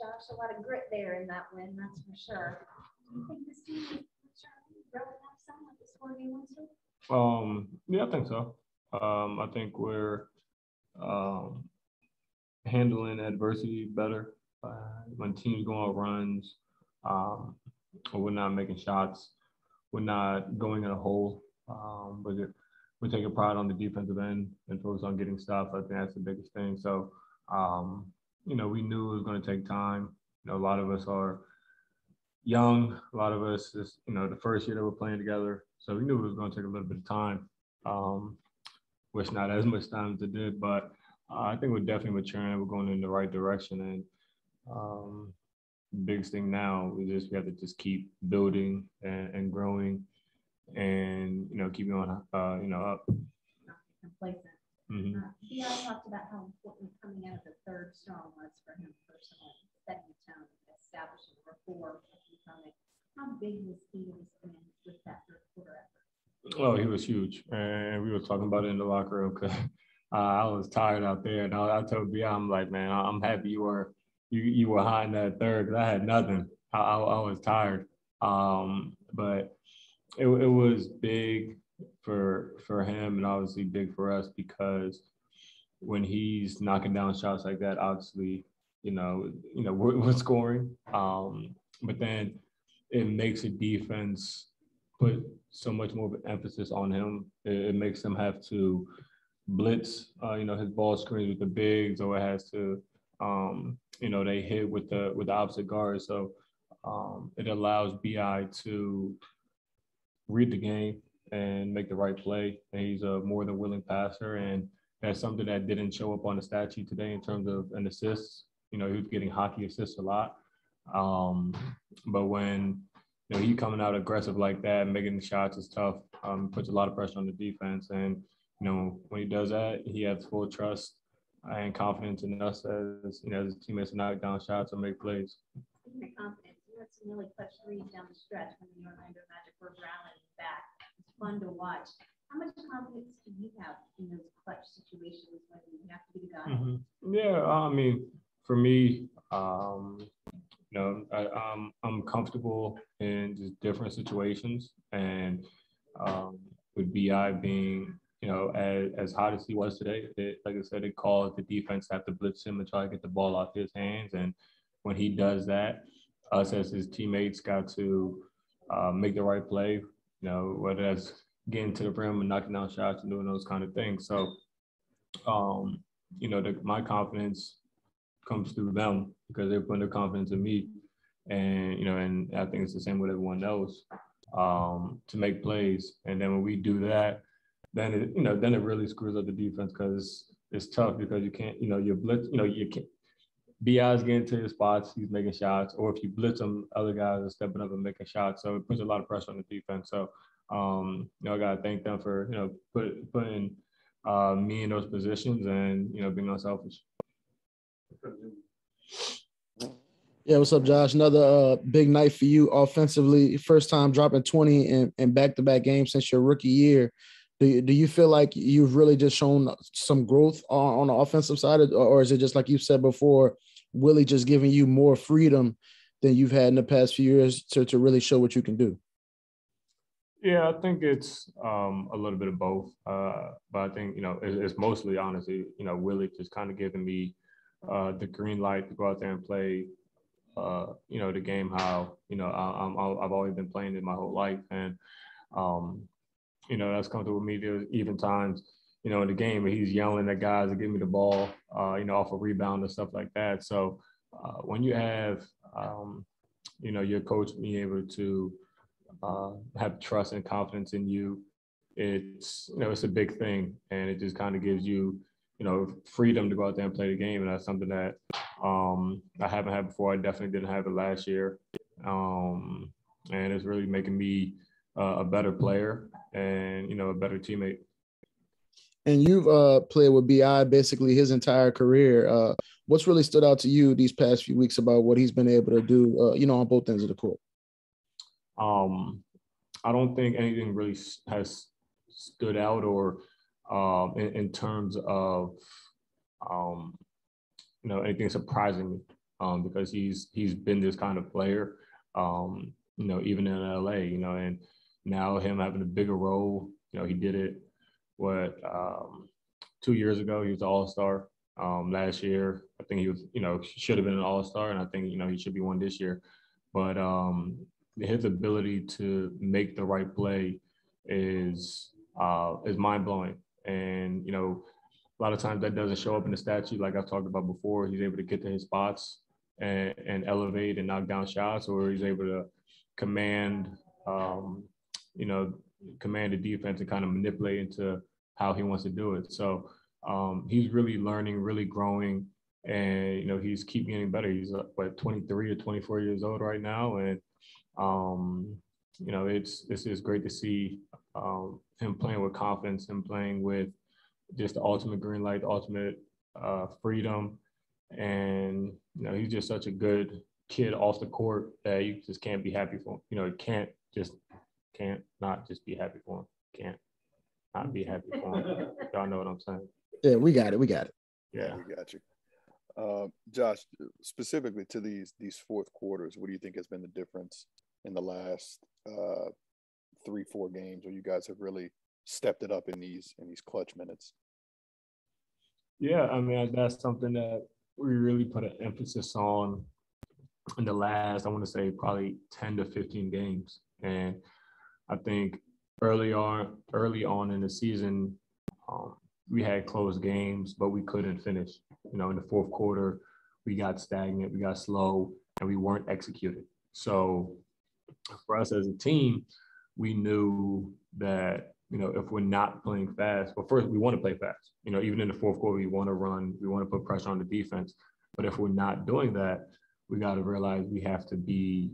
Josh, a lot of grit there in that win, that's for sure. Do you think this team is growing up some with this 4-game win streak? Yeah, I think so. I think we're handling adversity better. When teams go on runs, we're not making shots, we're not going in a hole, but we're taking pride on the defensive end and focus on getting stops. I think that's the biggest thing. So, we knew it was going to take time. A lot of us are young. A lot of us is, the first year that we're playing together. So we knew it was going to take a little bit of time, which not as much time as it did, but I think we're definitely maturing. We're going in the right direction. And the biggest thing now is we have to just keep building and growing and, keep going, up. Not complacent. B.I. talked about how important coming out of the third strong was for him personally, setting the tone, establishing rapport, becoming. How big was he with that third quarter effort? Oh, he was huge. And we were talking about it in the locker room because I was tired out there. And I told B.I., I'm like, man, I'm happy you were high in that third because I had nothing. I was tired. But it was big for him and obviously big for us because when he's knocking down shots like that, obviously, we're scoring. But then it makes the defense put so much more of an emphasis on him. It makes them have to blitz, his ball screens with the bigs, or it has to, they hit with the opposite guard. So it allows B.I. to read the game and make the right play. And he's a more than willing passer, and that's something that didn't show up on the stat sheet today in terms of an assist. He was getting hockey assists a lot. But when he coming out aggressive like that, making the shots is tough. Puts a lot of pressure on the defense, and when he does that, he has full trust and confidence in us as as teammates to knock down shots and make plays. Speaking of confidence, you had some really clutch threes down the stretch when the Orlando Magic were rallying back. It's fun to watch. How much confidence do you have in those clutch situations when you have to be the guy? Mm-hmm. Yeah, I mean, for me, I'm comfortable in just different situations, and with B.I. being, as hot as he was today, like I said, it caused the defense to have to blitz him and try to get the ball off his hands. And when he does that, us as his teammates got to make the right play, whether that's getting to the rim and knocking down shots and doing those kind of things. So, my confidence comes through them because they're putting their confidence in me. And, and I think it's the same with everyone else, to make plays. And then when we do that, then it really screws up the defense because it's tough because you can't, you're blitz, you can't. B.I.'s getting to his spots, he's making shots, or if you blitz him, other guys are stepping up and making shots. So it puts a lot of pressure on the defense. So, I got to thank them for, putting me in those positions and, being unselfish. Yeah, what's up, Josh? Another big night for you offensively. First time dropping 20 in back-to-back games since your rookie year. Do you feel like you've really just shown some growth on the offensive side, or is it just like you said before, Willie just giving you more freedom than you've had in the past few years to really show what you can do? Yeah, I think it's a little bit of both. But I think, it's mostly, honestly, Willie just kind of giving me the green light to go out there and play, the game how, I've always been playing it my whole life. And, that's comfortable with me. There's even times, in the game where he's yelling at guys to give me the ball, off a rebound and stuff like that. So when you have, your coach being able to have trust and confidence in you, it's a big thing, and it just kind of gives you freedom to go out there and play the game. And that's something that I haven't had before. I definitely didn't have it last year, and it's really making me a better player and a better teammate. And you've played with B.I. basically his entire career. What's really stood out to you these past few weeks about what he's been able to do, on both ends of the court? I don't think anything really has stood out or in terms of, anything surprising me. because he's been this kind of player, even in LA, and now him having a bigger role, he did it, 2 years ago, he was an All-Star. Last year, I think he was, should have been an All-Star, and I think, he should be one this year. But his ability to make the right play is mind-blowing. And, a lot of times that doesn't show up in the stat sheet, like I've talked about before. He's able to get to his spots and elevate and knock down shots, or he's able to command the defense and kind of manipulate into how he wants to do it. So he's really learning, really growing, and he's keep getting better. He's 23 or 24 years old right now, and it's great to see him playing with confidence, him playing with just the ultimate green light, the ultimate freedom, and he's just such a good kid off the court that you just can't be happy for him. Can't not just be happy for him. Can't not be happy for him. Y'all know what I'm saying? Yeah, we got it. Yeah, we got you. Josh, specifically to these fourth quarters, what do you think has been the difference in the last 3-4 games where you guys have really stepped it up in these clutch minutes? Yeah, I mean, that's something that we really put an emphasis on in the last, I want to say, probably 10 to 15 games. And I think early on in the season, we had close games, but we couldn't finish. In the fourth quarter, we got stagnant, we got slow, and we weren't executed. So for us as a team, we knew that, if we're not playing fast, well, first, we want to play fast. Even in the fourth quarter, we want to run, we want to put pressure on the defense. But if we're not doing that, we got to realize we have to be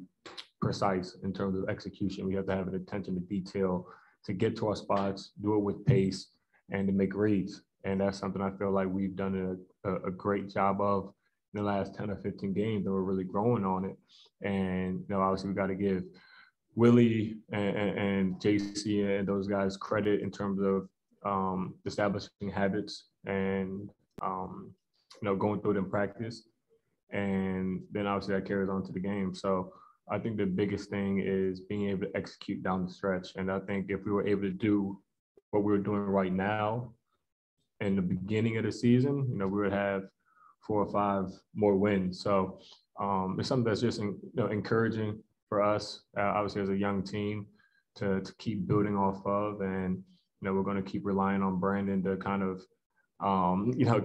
precise in terms of execution. We have to have an attention to detail to get to our spots, do it with pace, and to make reads. And that's something I feel like we've done a great job of in the last 10 or 15 games, and we're really growing on it. And, obviously we got to give Willie and JC and those guys credit in terms of establishing habits and, going through it in practice. And then obviously that carries on to the game. So I think the biggest thing is being able to execute down the stretch. And I think if we were able to do what we're doing right now in the beginning of the season, we would have 4 or 5 more wins. So it's something that's just encouraging for us, obviously as a young team, to keep building off of. And we're going to keep relying on Brandon to kind of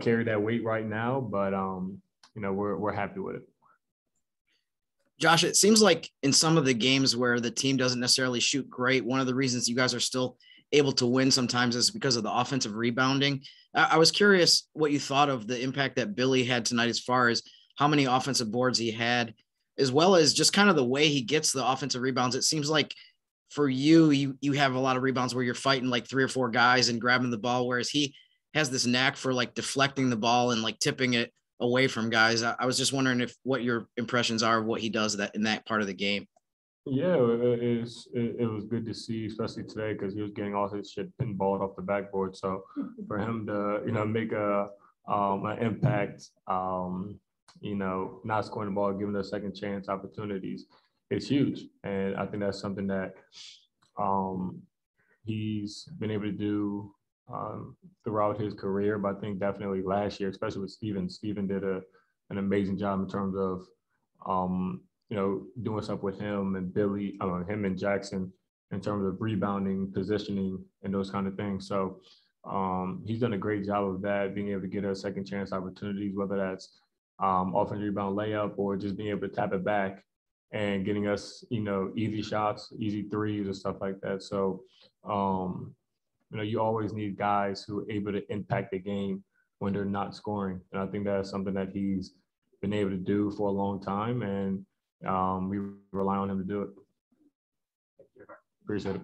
carry that weight right now. But we're happy with it. Josh, it seems like in some of the games where the team doesn't necessarily shoot great, one of the reasons you guys are still able to win sometimes is because of the offensive rebounding. I was curious what you thought of the impact that Billy had tonight, as far as how many offensive boards he had, as well as just kind of the way he gets the offensive rebounds. It seems like for you have a lot of rebounds where you're fighting like 3 or 4 guys and grabbing the ball, whereas he has this knack for like deflecting the ball and like tipping it away from guys. I was just wondering what your impressions are of what he does in that part of the game. Yeah, it was good to see, especially today, because he was getting all his shit pinballed off the backboard. So for him to make an impact, not scoring the ball, giving us second chance opportunities, it's huge. And I think that's something that he's been able to do throughout his career. But I think definitely last year, especially with Steven. Steven did an amazing job in terms of doing stuff with him and Billy, him and Jackson, in terms of rebounding, positioning, and those kind of things. So he's done a great job of that, being able to get us second chance opportunities, whether that's offensive rebound layup or just being able to tap it back and getting us, easy shots, easy threes and stuff like that. So, you always need guys who are able to impact the game when they're not scoring. And I think that's something that he's been able to do for a long time. And we rely on him to do it. Appreciate it.